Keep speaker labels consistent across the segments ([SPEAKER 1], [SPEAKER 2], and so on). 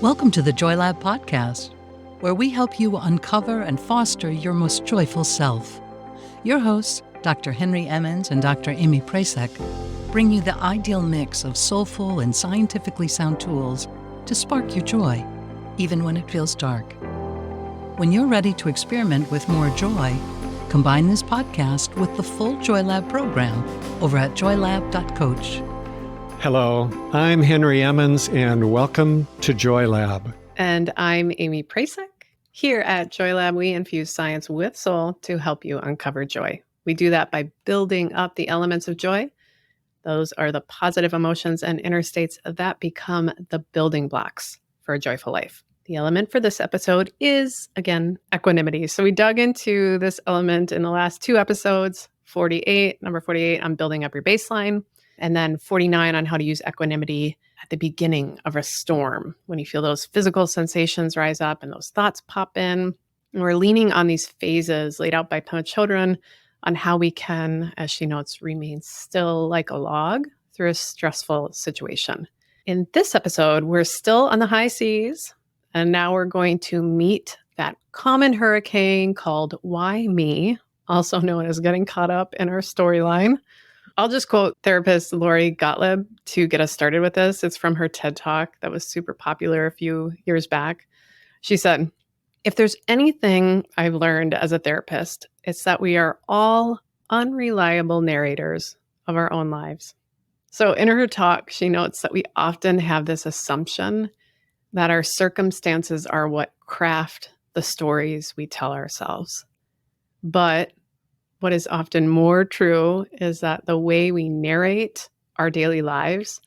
[SPEAKER 1] Welcome to the Joy Lab podcast, where we help you uncover and foster your most joyful self. Your hosts, Dr. Henry Emmons and Dr. Amy Prasek, bring you the ideal mix of soulful and scientifically sound tools to spark your joy, even when it feels dark. When you're ready to experiment with more joy, combine this podcast with the full Joy Lab program over at joylab.coach.
[SPEAKER 2] Hello, I'm Henry Emmons, and welcome to Joy Lab.
[SPEAKER 3] And I'm Amy Prasek. Here at Joy Lab, we infuse science with soul to help you uncover joy. We do that by building up the elements of joy. Those are the positive emotions and inner states that become the building blocks for a joyful life. The element for this episode is, again, equanimity. So we dug into this element in the last two episodes, number 48 on building up your baseline, and then 49 on how to use equanimity at the beginning of a storm, when you feel those physical sensations rise up and those thoughts pop in. And we're leaning on these phases laid out by Pema Chödrön on how we can, as she notes, remain still like a log through a stressful situation. In this episode, we're still on the high seas, and now we're going to meet that common hurricane called Why Me, also known as getting caught up in our storyline. I'll just quote therapist Lori Gottlieb to get us started with this. It's from her TED Talk that was super popular a few years back. She said, "If there's anything I've learned as a therapist, it's that we are all unreliable narrators of our own lives." So in her talk, she notes that we often have this assumption that our circumstances are what craft the stories we tell ourselves. But what is often more true is that the way we narrate our daily lives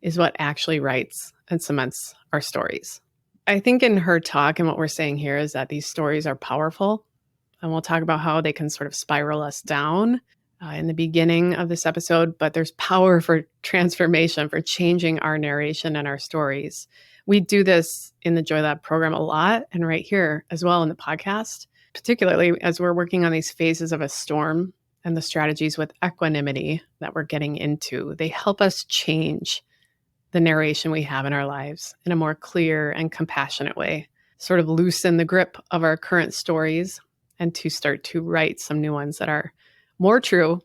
[SPEAKER 3] is what actually writes and cements our stories. I think in her talk and what we're saying here is that these stories are powerful, and we'll talk about how they can sort of spiral us down in the beginning of this episode, but there's power for transformation, for changing our narration and our stories. We do this in the Joy Lab program a lot, and right here as well in the podcast, particularly as we're working on these phases of a storm and the strategies with equanimity that we're getting into. They help us change the narration we have in our lives in a more clear and compassionate way, sort of loosen the grip of our current stories and to start to write some new ones that are more true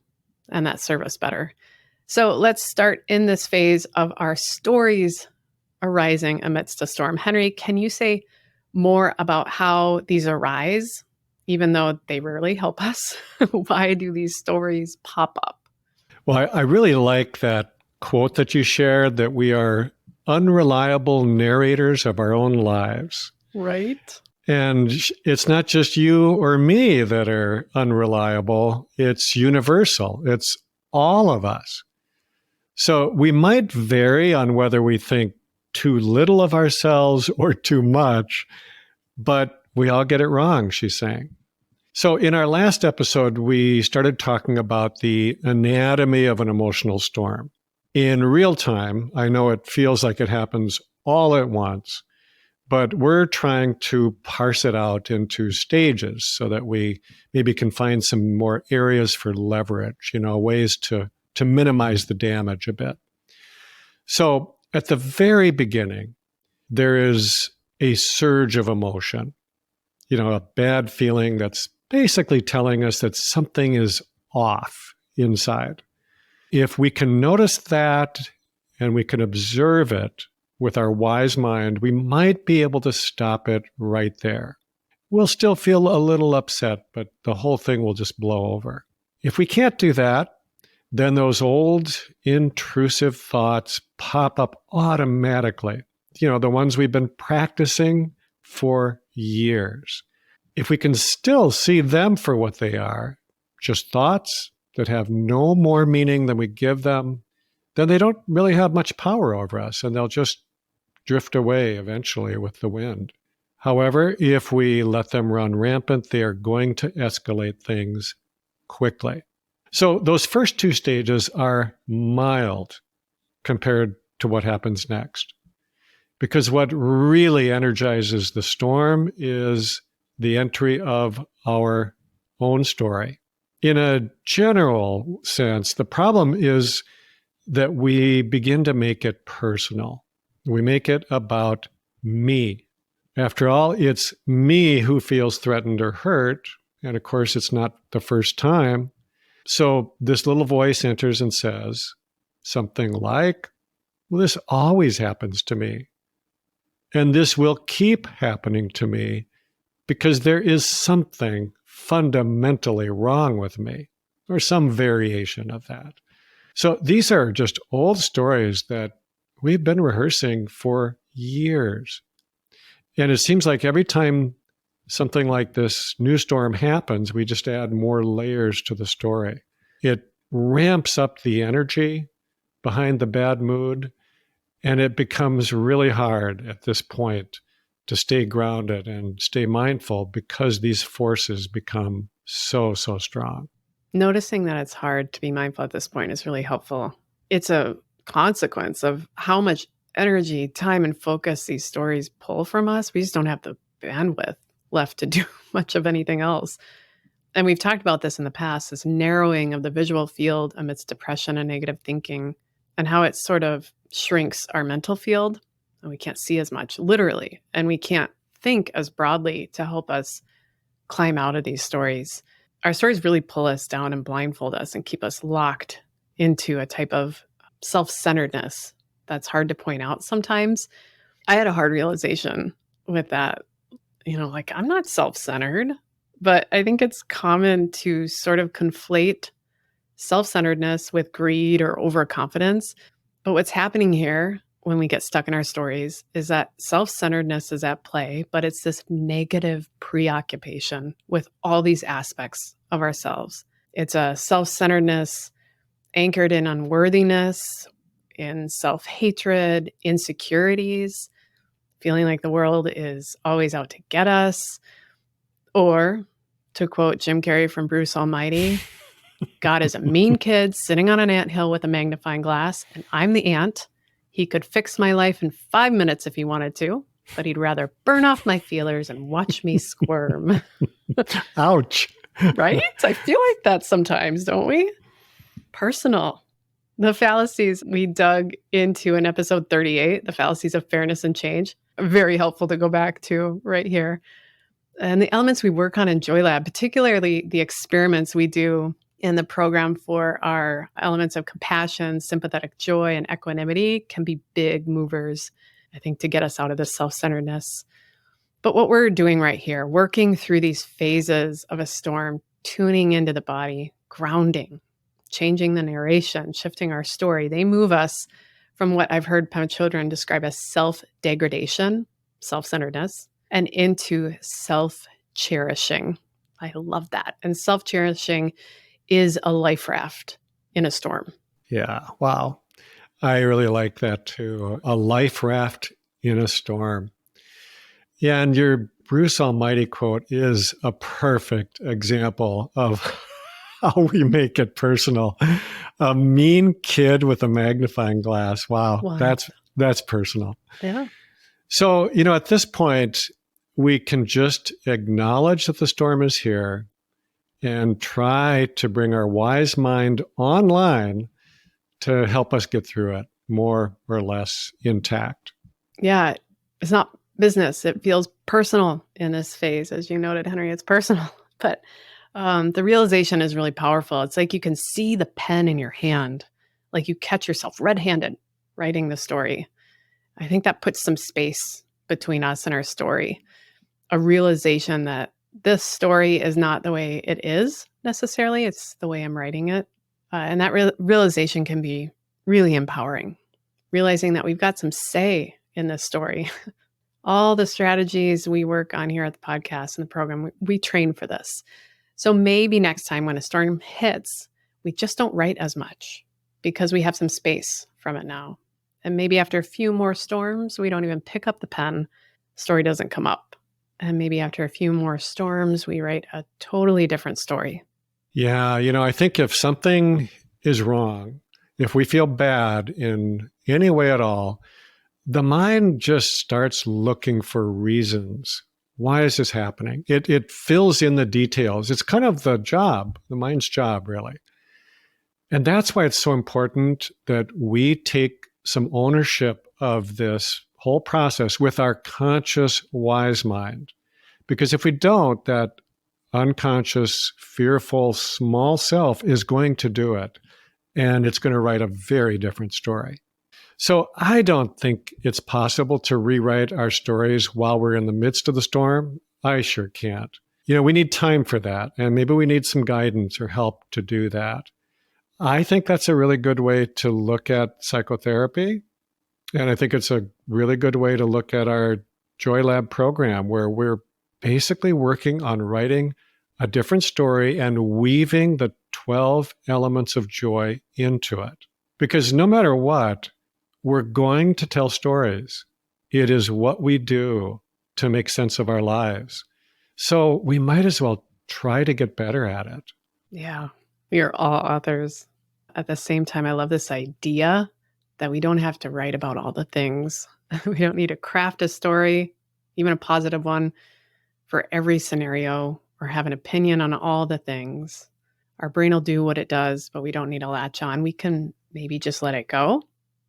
[SPEAKER 3] and that serve us better. So let's start in this phase of our stories arising amidst a storm. Henry, can you say more about how these arise, even though they rarely help us? Why do these stories pop up?
[SPEAKER 2] Well, I really like that quote that you shared, that we are unreliable narrators of our own lives.
[SPEAKER 3] Right.
[SPEAKER 2] And it's not just you or me that are unreliable. It's universal. It's all of us. So we might vary on whether we think too little of ourselves or too much, but we all get it wrong, she's saying. So in our last episode, we started talking about the anatomy of an emotional storm. In real time, I know it feels like it happens all at once, but we're trying to parse it out into stages so that we maybe can find some more areas for leverage, ways to minimize the damage a bit. So at the very beginning, there is a surge of emotion, a bad feeling that's basically telling us that something is off inside. If we can notice that and we can observe it with our wise mind, we might be able to stop it right there. We'll still feel a little upset, but the whole thing will just blow over. If we can't do that, then those old intrusive thoughts pop up automatically, the ones we've been practicing for years. If we can still see them for what they are, just thoughts that have no more meaning than we give them, then they don't really have much power over us, and they'll just drift away eventually with the wind. However, if we let them run rampant, they are going to escalate things quickly. So those first two stages are mild compared to what happens next. Because what really energizes the storm is the entry of our own story. In a general sense, the problem is that we begin to make it personal. We make it about me. After all, it's me who feels threatened or hurt. And of course, it's not the first time. So this little voice enters and says something like, well, this always happens to me. And this will keep happening to me because there is something fundamentally wrong with me, or some variation of that. So these are just old stories that we've been rehearsing for years. And it seems like every time something like this new storm happens, we just add more layers to the story. It ramps up the energy behind the bad mood, and it becomes really hard at this point to stay grounded and stay mindful because these forces become so strong.
[SPEAKER 3] Noticing that it's hard to be mindful at this point is really helpful. It's a consequence of how much energy, time, and focus these stories pull from us. We just don't have the bandwidth left to do much of anything else. And we've talked about this in the past, this narrowing of the visual field amidst depression and negative thinking, and how it sort of shrinks our mental field. And we can't see as much, literally, and we can't think as broadly to help us climb out of these stories. Our stories really pull us down and blindfold us and keep us locked into a type of self-centeredness that's hard to point out sometimes. I had a hard realization with that, like I'm not self-centered, but I think it's common to sort of conflate self-centeredness with greed or overconfidence. But what's happening here when we get stuck in our stories is that self-centeredness is at play, but it's this negative preoccupation with all these aspects of ourselves. It's a self-centeredness anchored in unworthiness, in self-hatred, insecurities, feeling like the world is always out to get us. Or, to quote Jim Carrey from Bruce Almighty, God is a mean kid sitting on an anthill with a magnifying glass, and I'm the ant. He could fix my life in 5 minutes if he wanted to, but he'd rather burn off my feelers and watch me squirm.
[SPEAKER 2] Ouch.
[SPEAKER 3] Right? I feel like that sometimes, don't we? Personal. The fallacies we dug into in episode 38, the fallacies of fairness and change, very helpful to go back to right here. And the elements we work on in Joy Lab, particularly the experiments we do in the program for our elements of compassion, sympathetic joy, and equanimity, can be big movers, I think, to get us out of this self-centeredness. But what we're doing right here, working through these phases of a storm, tuning into the body, grounding, changing the narration, shifting our story, they move us from what I've heard Pema children describe as self-degradation, self-centeredness, and into self-cherishing. I love that. And self-cherishing is a life raft in a storm.
[SPEAKER 2] Yeah. Wow. I really like that too. A life raft in a storm. Yeah. And your Bruce Almighty quote is a perfect example of how we make it personal. A mean kid with a magnifying glass. Wow. That's personal.
[SPEAKER 3] Yeah.
[SPEAKER 2] So, at this point, we can just acknowledge that the storm is here and try to bring our wise mind online to help us get through it more or less intact.
[SPEAKER 3] Yeah, it's not business. It feels personal in this phase. As you noted, Henry, it's personal. But the realization is really powerful. It's like you can see the pen in your hand, like you catch yourself red-handed writing the story. I think that puts some space between us and our story. A realization that this story is not the way it is necessarily. It's the way I'm writing it. And that realization can be really empowering. Realizing that we've got some say in this story. All the strategies we work on here at the podcast and the program, we train for this. So maybe next time when a storm hits, we just don't write as much because we have some space from it now. And maybe after a few more storms, we don't even pick up the pen. Story doesn't come up. And maybe after a few more storms, we write a totally different story.
[SPEAKER 2] Yeah, I think if something is wrong, if we feel bad in any way at all, the mind just starts looking for reasons. Why is this happening? It fills in the details. It's kind of the mind's job, really. And that's why it's so important that we take some ownership of this whole process with our conscious, wise mind. Because if we don't, that unconscious, fearful, small self is going to do it. And it's going to write a very different story. So I don't think it's possible to rewrite our stories while we're in the midst of the storm. I sure can't. We need time for that. And maybe we need some guidance or help to do that. I think that's a really good way to look at psychotherapy. And I think it's a really good way to look at our Joy Lab program, where we're basically working on writing a different story and weaving the 12 elements of joy into it. Because no matter what, we're going to tell stories. It is what we do to make sense of our lives. So we might as well try to get better at it.
[SPEAKER 3] Yeah, we are all authors. At the same time, I love this idea that we don't have to write about all the things. We don't need to craft a story, even a positive one, for every scenario or have an opinion on all the things. Our brain will do what it does, but we don't need to latch on. We can maybe just let it go.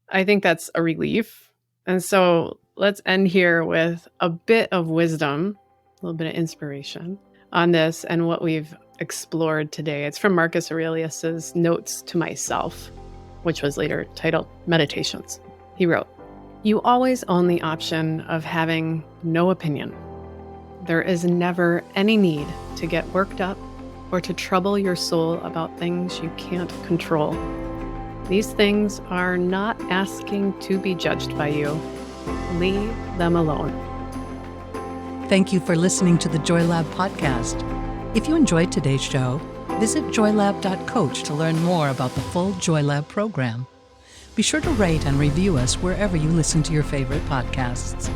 [SPEAKER 3] I think that's a relief. And so let's end here with a bit of wisdom, a little bit of inspiration on this and what we've explored today. It's from Marcus Aurelius's Notes to Myself, which was later titled Meditations. He wrote, "You always own the option of having no opinion. There is never any need to get worked up or to trouble your soul about things you can't control. These things are not asking to be judged by you. Leave them alone."
[SPEAKER 1] Thank you for listening to the Joy Lab podcast. If you enjoyed today's show, visit joylab.coach to learn more about the full Joy Lab program. Be sure to rate and review us wherever you listen to your favorite podcasts.